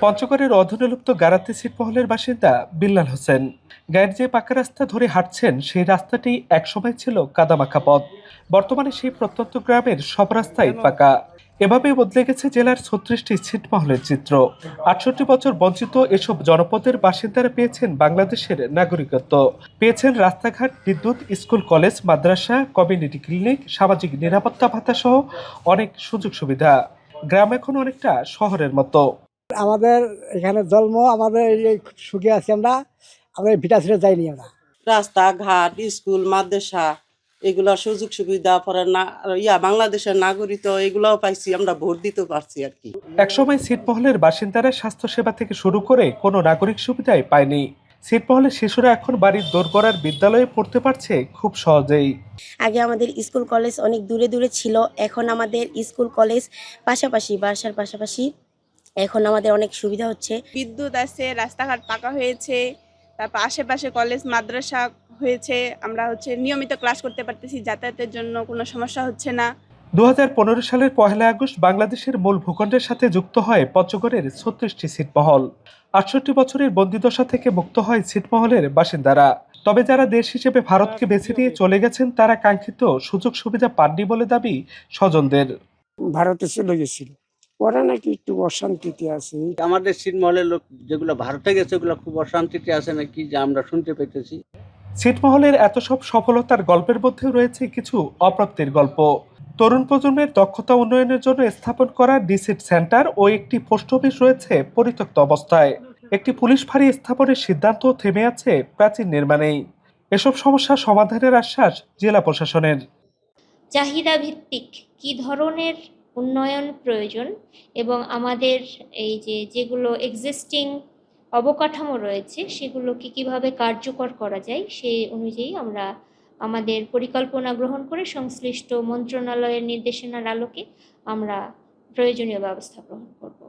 পঞ্চগড়ের অধুনালুপ্ত গারাতি ছিটমহলের বাসিন্দা বিল্লাল হোসেন গায়ের যে পাকা রাস্তা ধরে হাঁটছেন সেই রাস্তাটি একসময় ছিল কাদামাখা পথ। বর্তমানে সেই প্রত্যন্ত গ্রামের সব রাস্তাই পাকা। এভাবে বদলে গেছে জেলার ৩৬টি ছিটমহলের চিত্র। ৬৮ বছর বঞ্চিত এসব জনপদের বাসিন্দারা পেয়েছেন বাংলাদেশের নাগরিকত্ব, পেয়েছেন রাস্তাঘাট, বিদ্যুৎ, স্কুল, কলেজ, মাদ্রাসা, কমিউনিটি ক্লিনিক, সামাজিক নিরাপত্তা ভাতা সহ অনেক সুযোগ সুবিধা। গ্রাম এখন অনেকটা শহরের মতো। আমাদের এখানে জন্ম, আমাদের এই সুখে আছি আমরা। আমরা ভিটা ছেড়ে যাইনি আমরা। রাস্তাঘাট, স্কুল, মাদ্রাসা এগুলোর সুযোগ সুবিধা পরে না বাংলাদেশের নাগরিক এগুলাও পাইছি, আমরা ভোট দিতে পারছি আর কি। একসময় ছিটমহলের বাসিন্দারা স্বাস্থ্যসেবা থেকে শুরু করে কোনো নাগরিক সুবিধাই পায়নি। ছিটমহলের শিশুরা এখন বাড়ির দোরগোড়ার বিদ্যালয়ে পড়তে পারছে খুব সহজেই। আগে আমাদের স্কুল কলেজ অনেক দূরে দূরে ছিল, এখন আমাদের স্কুল কলেজ পাশাপাশি, বাসার পাশাপাশি। এখন আমাদের অনেক সুবিধা হচ্ছে। বিদ্যুৎ আছে, রাস্তাঘাট পাকা হয়েছে, তারপর আশেপাশে কলেজ মাদ্রাসা হয়েছে। আমরা নিয়মিত ক্লাস করতে পারতেছি, যাতায়াতের জন্য কোনো সমস্যা হচ্ছে না। 2015 সালের 1 আগস্ট বাংলাদেশের মূল ভূখণ্ডের সাথে যুক্ত হয় পঞ্চগড়ের 36টি ছিটমহল। 68 বছরের বন্দিদশা থেকে মুক্ত হয় ছিটমহলের বাসিন্দারা। তবে যারা দেশ হিসেবে ভারতকে বেছে নিয়ে চলে গেছেন তারা কাঙ্ক্ষিত সুযোগ সুবিধা পাননি বলে দাবি স্বজনদের। ভারতে চলে গেছিল, ওরা নাকি একটু অশান্তিতে আছে। আমাদের ছিটমহলের লোক যেগুলো ভারতে গেছে ওগুলো খুব অশান্তিতে আছে নাকি, যে আমরা শুনতে পেতেছি। ছিটমহলের এত সব সফলতার গল্পের মধ্যেও রয়েছে কিছু অপ্রাপ্তির গল্প। তরুণ প্রজন্মের দক্ষতা উন্নয়নের জন্য স্থাপন করা ডিসিট সেন্টার ও একটি পোস্ট অফিস রয়েছে পরিত্যক্ত অবস্থায়। একটি পুলিশ ফাঁড়ি স্থাপনের সিদ্ধান্ত থেমে আছে প্রাচীন নির্মাণেই। এসব সমস্যা সমাধানের আশ্বাস জেলা প্রশাসনের। চাহিদা ভিত্তিক কী ধরনের উন্নয়ন প্রয়োজন এবং আমাদের এই যেগুলো এক্সিস্টিং অবকাঠামো রয়েছে সেগুলোকে কিভাবে কার্যকর করা যায় সেই অনুযায়ী আমরা আমাদের পরিকল্পনা গ্রহণ করে সংশ্লিষ্ট মন্ত্রণালয়ের নির্দেশনার আলোকে আমরা প্রয়োজনীয় ব্যবস্থা গ্রহণ করব।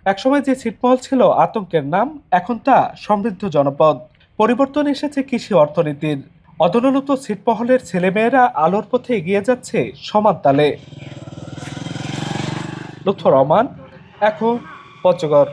একসময় যে ছিটমহল ছিল আতঙ্কের নাম, এখন তা সমৃদ্ধ জনপদ। পরিবর্তন এসেছে কৃষি অর্থনীতির। অদনুন্নত ছিটমহলের ছেলেমেয়েরা আলোর পথে এগিয়ে যাচ্ছে সমান তালে। লুৎফর রহমান, এখন পঞ্চগড়।